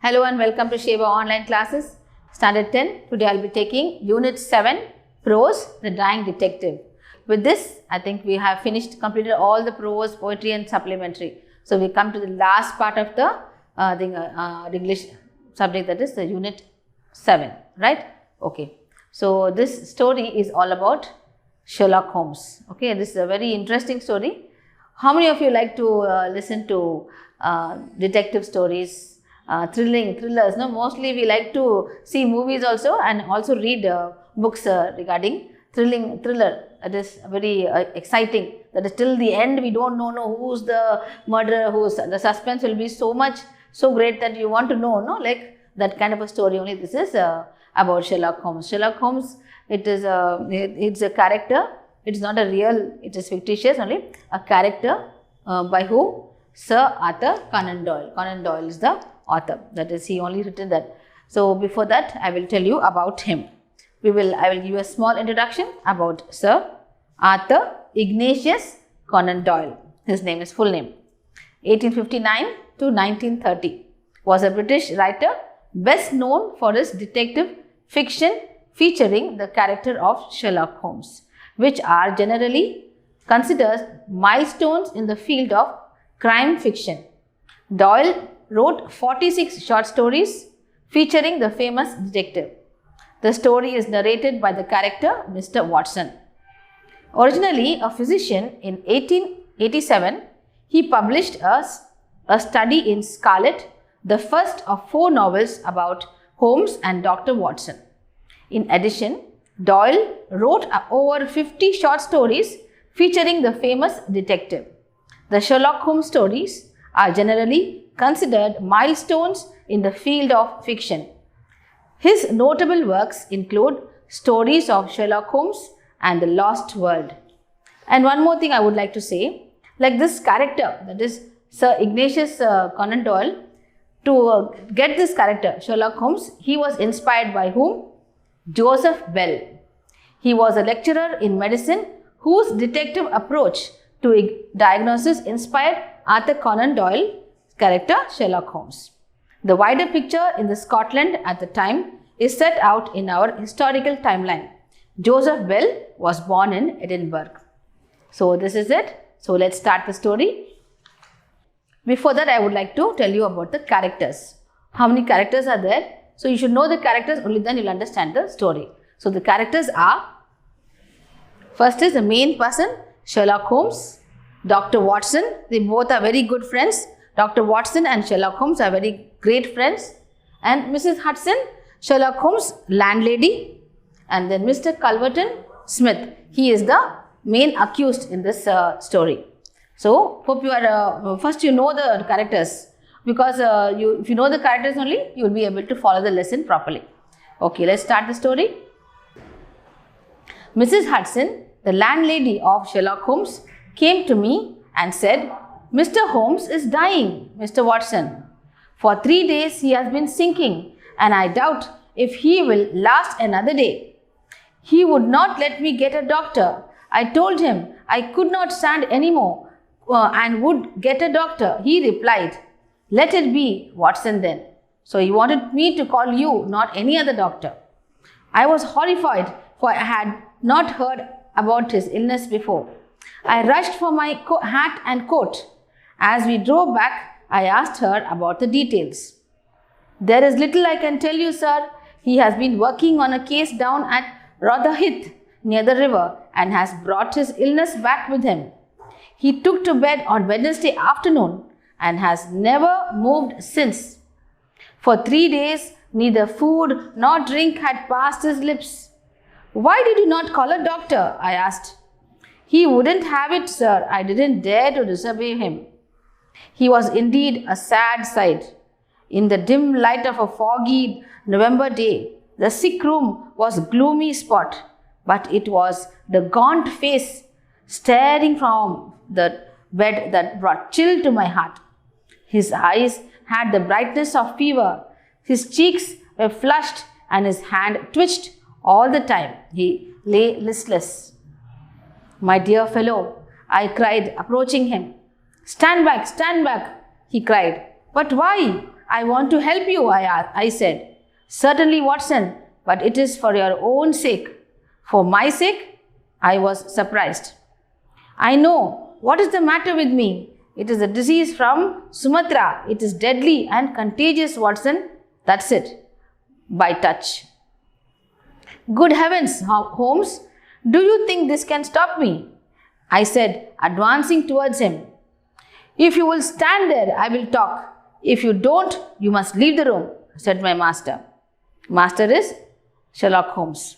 Hello and welcome to Shiva Online Classes, Standard 10. Today I will be taking Unit 7, Prose, The Dying Detective. With this, I think we have completed all the prose, poetry and supplementary. So we come to the last part of the English subject, that is the Unit 7, right? Okay. So this story is all about Sherlock Holmes. Okay, this is a very interesting story. How many of you like to listen to detective stories? Thrillers, no? Mostly we like to see movies also and also read books regarding thriller. That is very exciting. That is till the end we don't know who's the murderer, the suspense will be so great that you want to know, no? Like that kind of a story only. This is about Sherlock Holmes. Sherlock Holmes, it's a character. It's not a real, it is fictitious only. A character by whom? Sir Arthur Conan Doyle. Conan Doyle is the author. That is, he only written that. So before that, I will tell you about him. I will give you a small introduction about Sir Arthur Ignatius Conan Doyle. His name is full name. 1859 to 1930. Was a British writer best known for his detective fiction featuring the character of Sherlock Holmes, which are generally considered milestones in the field of crime fiction. Doyle wrote 46 short stories featuring the famous detective. The story is narrated by the character Mr. Watson. Originally a physician, in 1887, he published a study in Scarlet, the first of 4 novels about Holmes and Dr. Watson. In addition, Doyle wrote over 50 short stories featuring the famous detective. The Sherlock Holmes stories are generally considered milestones in the field of fiction. His notable works include Stories of Sherlock Holmes and The Lost World. And one more thing I would like to say, like this character, that is Sir Ignatius Conan Doyle, to get this character, Sherlock Holmes, he was inspired by whom? Joseph Bell. He was a lecturer in medicine whose detective approach to diagnosis inspired Arthur Conan Doyle character Sherlock Holmes. The wider picture in the Scotland at the time is set out in our historical timeline. Joseph Bell was born in Edinburgh. So this is it. So let's start the story. Before that, I would like to tell you about the characters. How many characters are there? So you should know the characters, only then you will understand the story. So the characters are, first is the main person, Sherlock Holmes, Dr. Watson. They both are very good friends. Dr. Watson and Sherlock Holmes are very great friends. And Mrs. Hudson, Sherlock Holmes' landlady. And then Mr. Culverton Smith. He is the main accused in this story. So, hope you are, first you know the characters. Because if you know the characters only, you will be able to follow the lesson properly. Okay, let's start the story. Mrs. Hudson, the landlady of Sherlock Holmes, came to me and said, "Mr. Holmes is dying, Mr. Watson. For 3 days he has been sinking and I doubt if he will last another day. He would not let me get a doctor. I told him I could not stand any more and would get a doctor. He replied, 'Let it be, Watson, then.' So he wanted me to call you, not any other doctor. I was horrified, for I had not heard about his illness before. I rushed for my hat and coat. As we drove back, I asked her about the details. 'There is little I can tell you, sir. He has been working on a case down at Rotherhithe, near the river, and has brought his illness back with him. He took to bed on Wednesday afternoon and has never moved since. For 3 days, neither food nor drink had passed his lips.' 'Why did you not call a doctor?' I asked. 'He wouldn't have it, sir. I didn't dare to disobey him.' He was indeed a sad sight. In the dim light of a foggy November day, the sick room was a gloomy spot, but it was the gaunt face staring from the bed that brought chill to my heart. His eyes had the brightness of fever, his cheeks were flushed, and his hand twitched all the time. He lay listless. 'My dear fellow,' I cried, approaching him. 'Stand back, he cried. 'But why? I want to help you, I said. Certainly, Watson, but it is for your own sake. For my sake? I was surprised. I know. What is the matter with me? It is a disease from Sumatra. It is deadly and contagious, Watson. That's it. By touch. Good heavens, Holmes. Do you think this can stop me? I said, advancing towards him. If you will stand there, I will talk. If you don't, you must leave the room, said my master. Master is Sherlock Holmes.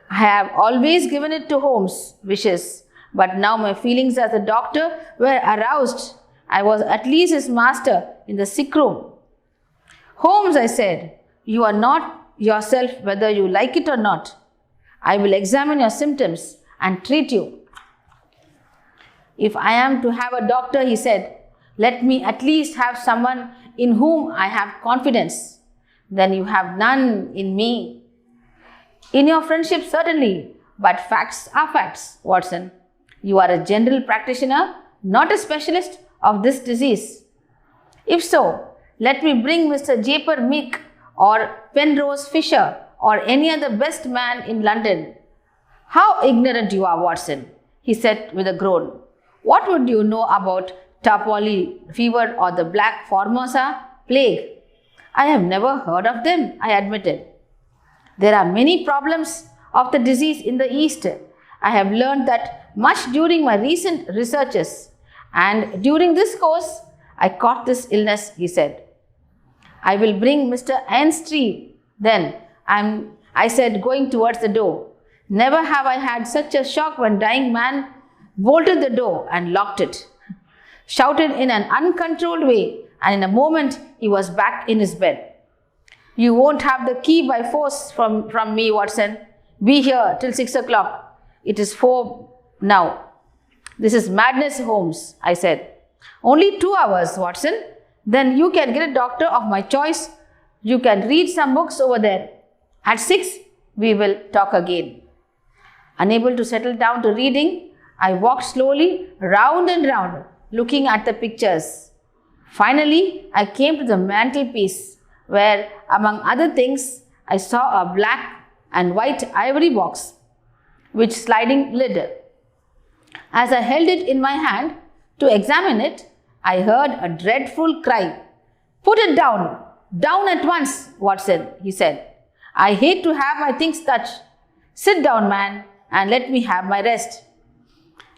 I have always given it to Holmes' wishes, but now my feelings as a doctor were aroused. I was at least his master in the sick room. Holmes, I said, you are not yourself whether you like it or not. I will examine your symptoms and treat you. If I am to have a doctor, he said, let me at least have someone in whom I have confidence. Then you have none in me. In your friendship, certainly, but facts are facts, Watson. You are a general practitioner, not a specialist of this disease. If so, let me bring Mr. Japer Meek or Penrose Fisher or any other best man in London. How ignorant you are, Watson, he said with a groan. What would you know about Tarpoli fever or the Black Formosa plague? I have never heard of them, I admitted. There are many problems of the disease in the East. I have learned that much during my recent researches, and during this course, I caught this illness, he said. I will bring Mr. Ainstree then, I said, going towards the door. Never have I had such a shock when dying man bolted the door and locked it, shouted in an uncontrolled way, and in a moment he was back in his bed. You won't have the key by force from me, Watson. Be here till 6 o'clock. It is 4 now. This is madness, Holmes, I said. Only 2 hours, Watson. Then you can get a doctor of my choice. You can read some books over there. At 6, we will talk again. Unable to settle down to reading, I walked slowly round and round, looking at the pictures. Finally, I came to the mantelpiece, where, among other things, I saw a black and white ivory box with sliding lid. As I held it in my hand to examine it, I heard a dreadful cry. Put it down, down at once, Watson, he said. I hate to have my things touched. Sit down, man, and let me have my rest.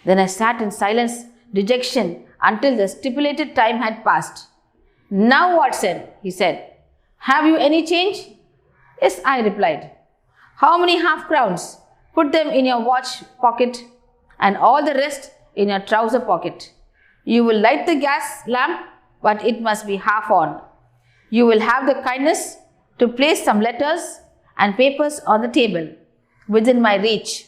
Then I sat in silence, dejection, until the stipulated time had passed. Now, Watson, he said, have you any change? Yes, I replied. How many half-crowns? Put them in your watch pocket and all the rest in your trouser pocket. You will light the gas lamp, but it must be half on. You will have the kindness to place some letters and papers on the table within my reach.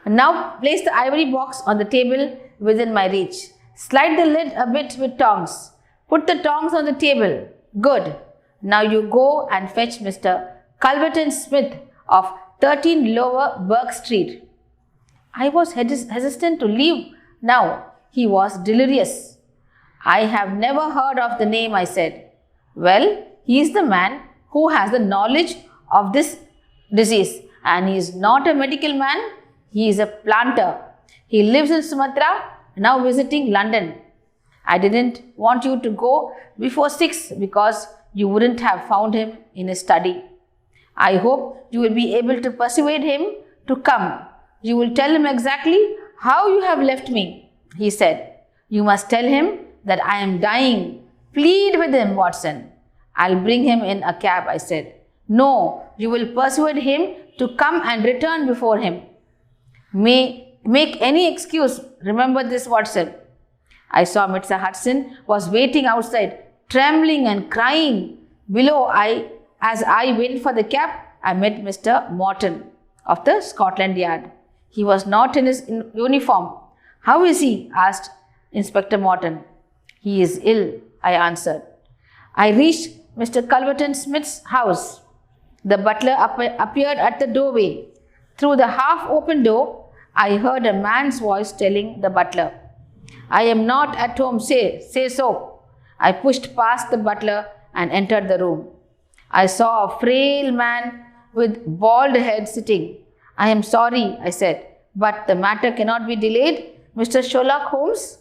Now place the ivory box on the table within my reach. Slide the lid a bit with tongs. Put the tongs on the table. Good. Now you go and fetch Mr. Culverton Smith of 13 Lower Burke Street. I was hesitant to leave now. He was delirious. I have never heard of the name, I said. Well, he is the man who has the knowledge of this disease, and he is not a medical man. He is a planter. He lives in Sumatra, now visiting London. I didn't want you to go before 6 because you wouldn't have found him in his study. I hope you will be able to persuade him to come. You will tell him exactly how you have left me, he said. You must tell him that I am dying. Plead with him, Watson. I'll bring him in a cab, I said. No, you will persuade him to come and return before him. Make any excuse. Remember this, Watson. I saw Mr. Hudson was waiting outside, trembling and crying. Below, as I waited for the cab, I met Mr. Morton of the Scotland Yard. He was not in his uniform. How is he? Asked Inspector Morton. He is ill, I answered. I reached Mr. Culverton Smith's house. The butler appeared at the doorway. Through the half-open door, I heard a man's voice telling the butler, I am not at home, say so. I pushed past the butler and entered the room. I saw a frail man with bald head sitting. I am sorry, I said, but the matter cannot be delayed, Mr. Sherlock Holmes.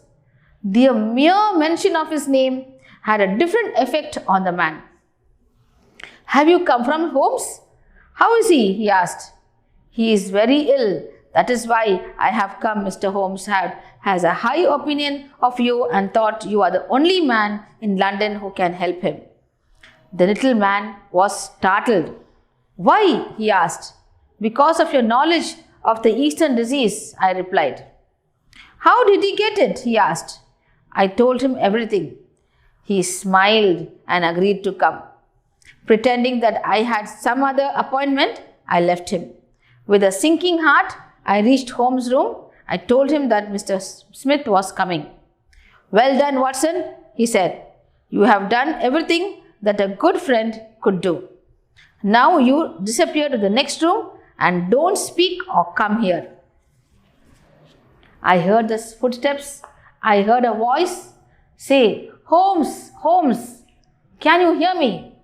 The mere mention of his name had a different effect on the man. Have you come from Holmes? How is he? He asked. He is very ill. That is why I have come. Mr. Holmes has a high opinion of you and thought you are the only man in London who can help him. The little man was startled. Why? He asked. Because of your knowledge of the Eastern disease, I replied. How did he get it? He asked. I told him everything. He smiled and agreed to come. Pretending that I had some other appointment, I left him. With a sinking heart, I reached Holmes' room. I told him that Mr. Smith was coming. Well done, Watson, he said. You have done everything that a good friend could do. Now you disappear to the next room and don't speak or come here. I heard the footsteps. I heard a voice say, Holmes, Holmes, can you hear me?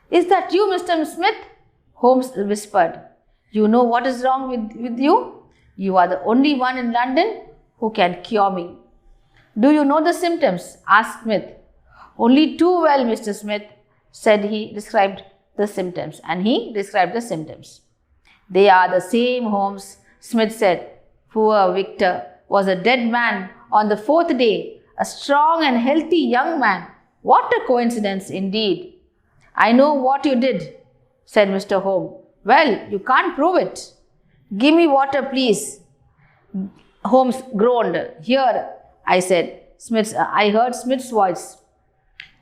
Is that you, Mr. Smith? Holmes whispered. You know what is wrong with you? You are the only one in London who can cure me. Do you know the symptoms? Asked Smith. Only too well, Mr. Smith, said he described the symptoms. And he described the symptoms. They are the same, Holmes, Smith said. Poor Victor was a dead man on the fourth day, a strong and healthy young man. What a coincidence indeed. I know what you did, said Mr. Holmes. Well, you can't prove it. Give me water, please. Holmes groaned. Here, I said. I heard Smith's voice.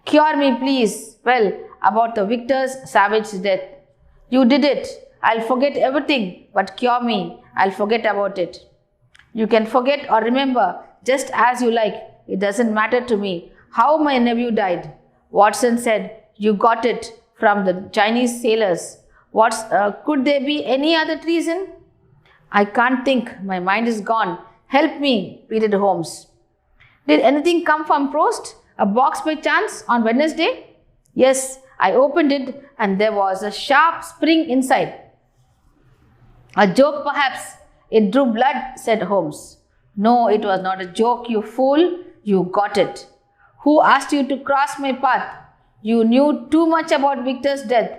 Cure me, please. Well, about the Victor's savage death. You did it. I'll forget everything, but cure me. I'll forget about it. You can forget or remember just as you like. It doesn't matter to me how my nephew died. Watson said you got it from the Chinese sailors. Could there be any other reason? I can't think. My mind is gone. Help me, pleaded Holmes. Did anything come from Prose? A box by chance on Wednesday? Yes, I opened it and there was a sharp spring inside. A joke perhaps. It drew blood, said Holmes. No, it was not a joke, you fool. You got it. Who asked you to cross my path? You knew too much about Victor's death.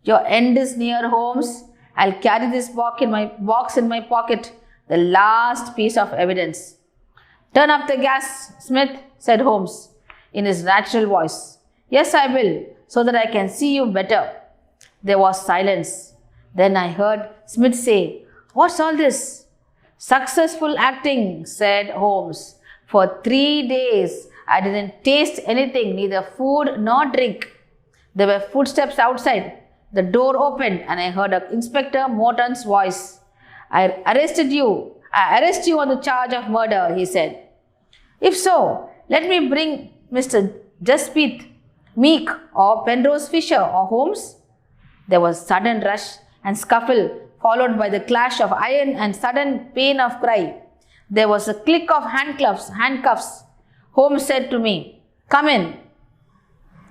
Your end is near, Holmes. I'll carry this box in my pocket. The last piece of evidence. Turn up the gas, Smith, said Holmes in his natural voice. Yes, I will, so that I can see you better. There was silence. Then I heard Smith say, What's all this? Successful acting, said Holmes. For 3 days, I didn't taste anything, neither food nor drink. There were footsteps outside. The door opened and I heard Inspector Morton's voice. I arrest you on the charge of murder, he said. If so, let me bring Mr. Jaspith, Meek or Penrose Fisher or Holmes. There was sudden rush and scuffle, followed by the clash of iron and sudden pain of cry. There was a click of handcuffs. Holmes said to me, Come in.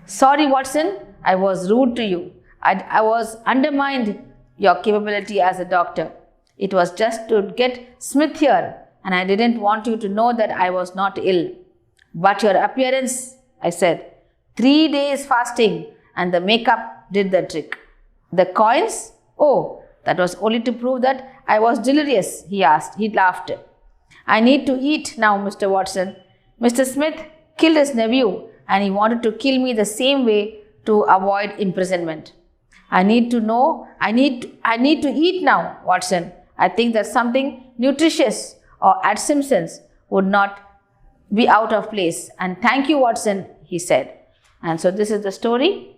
Sorry, Watson, I was rude to you. I was undermined your capability as a doctor. It was just to get Smith here, and I didn't want you to know that I was not ill. But your appearance, I said, 3 days fasting, and the makeup did the trick. The coins? Oh, that was only to prove that I was delirious, he asked. He laughed. I need to eat now, Mr. Watson. Mr. Smith killed his nephew, and he wanted to kill me the same way to avoid imprisonment. I need to eat now, Watson. I think that something nutritious or at Simpson's would not be out of place. And thank you, Watson, he said. And so this is the story.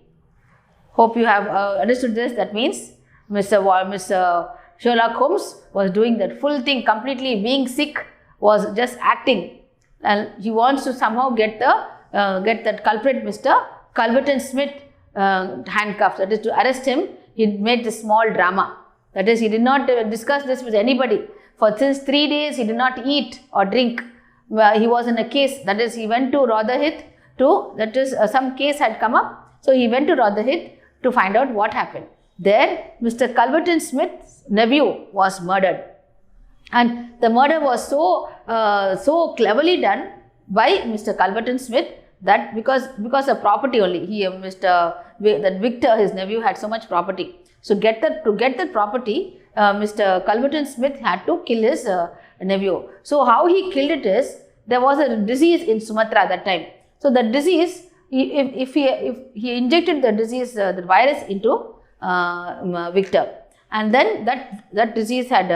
Hope you have understood this. That means Mr. Sherlock Holmes was doing that full thing completely. Being sick was just acting. And he wants to somehow get that culprit, Mr. Culverton Smith, handcuffed. That is to arrest him. He made this small drama. That is, he did not discuss this with anybody. Since 3 days, he did not eat or drink. He was in a case. That is, he went to Rotherhithe to, that is some case had come up. So he went to Rotherhithe to find out what happened. There Mr. Culverton Smith's nephew was murdered, and the murder was so cleverly done by Mr. Culverton Smith that because of property only, that Victor, his nephew, had so much property. So to get that property, Mr. Culverton Smith had to kill his nephew. So how he killed it is, there was a disease in Sumatra at that time. So the disease, if he injected the disease, the virus into Victor, and then that disease had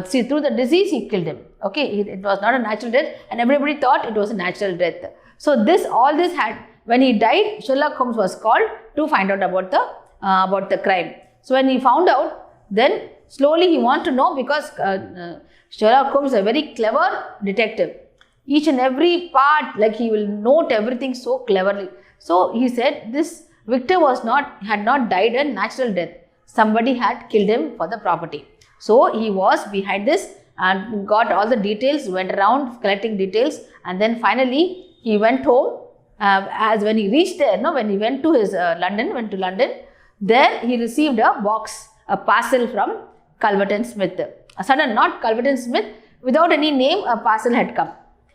through the disease he killed him. Okay, it was not a natural death, and everybody thought it was a natural death. So all this had, when he died, Sherlock Holmes was called to find out about the crime. So when he found out, then slowly he wanted to know, because Sherlock Holmes is a very clever detective. Each and every part, like, he will note everything so cleverly. So he said this Victor had not died a natural death. Somebody had killed him for the property. So he was behind this and got all the details, went around collecting details, and then finally he went home. As when he reached there, when he went to his London, there he received a parcel from Culverton Smith. Not Culverton Smith, without any name, a parcel had come.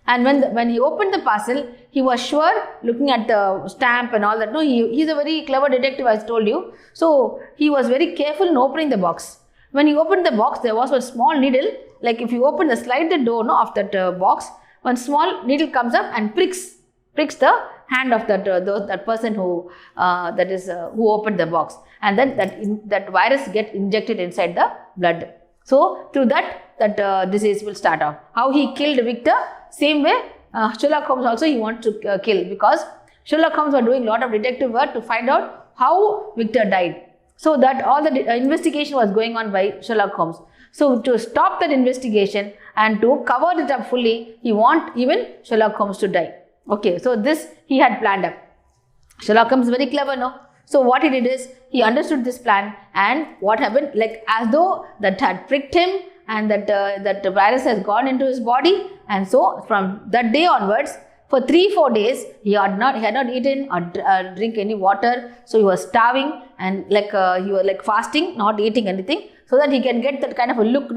And when he opened the parcel, he was sure, looking at the stamp and all that. No, he's a very clever detective, as I told you. So he was very careful in opening the box. When he opened the box, there was a small needle. Like, if you slide the door of that box, one small needle comes up and pricks the hand of that person who opened the box, and then that virus get injected inside the blood. So through that disease will start off. How he killed Victor, same way Sherlock Holmes also he wanted to kill, because Sherlock Holmes was doing a lot of detective work to find out how Victor died. So that all the investigation was going on by Sherlock Holmes. So to stop that investigation and to cover it up fully, he want even Sherlock Holmes to die. Okay, so this he had planned up. Sherlock Holmes is very clever, no? So what he did is, he understood this plan, and what happened, like, as though that had pricked him, and that the virus has gone into his body, and so from that day onwards, for 3-4 days, he had not eaten or drink any water. So he was starving, and he was like fasting, not eating anything, so that he can get that kind of a look,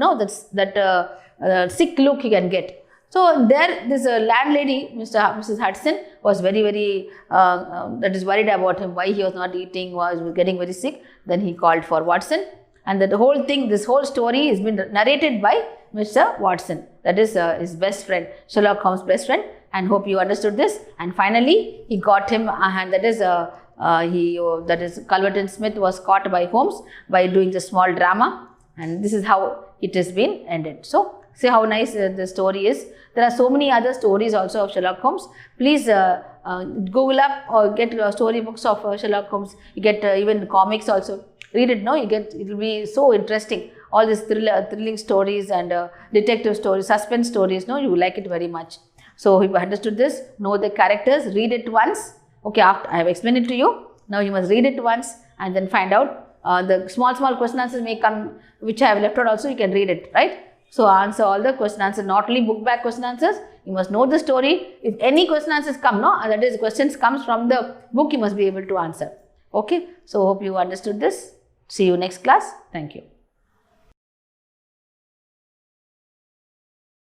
that sick look he can get. So there, this landlady, Mrs. Hudson, was very worried about him, why he was not eating, was getting very sick. Then he called for Watson, and this whole story has been narrated by Mr. Watson, that is his best friend, Sherlock Holmes' best friend. And hope you understood this. And finally, he got him, and that is Culverton Smith was caught by Holmes by doing the small drama, and this is how it has been ended. So see how nice the story is. There are so many other stories also of Sherlock Holmes. Please Google up or get storybooks of Sherlock Holmes. You get even comics also. Read it, no? It will be so interesting. All these thrilling stories and detective stories, suspense stories, no? You will like it very much. So if you understood this, know the characters, read it once. Okay, after I have explained it to you, now you must read it once and then find out. The small question answers may come, which I have left out also, you can read it, right? So answer all the question answers, not only book back question answers, you must know the story. If any question answers come, no, that is questions comes from the book, you must be able to answer. Okay, so hope you understood this. See you next class. Thank you.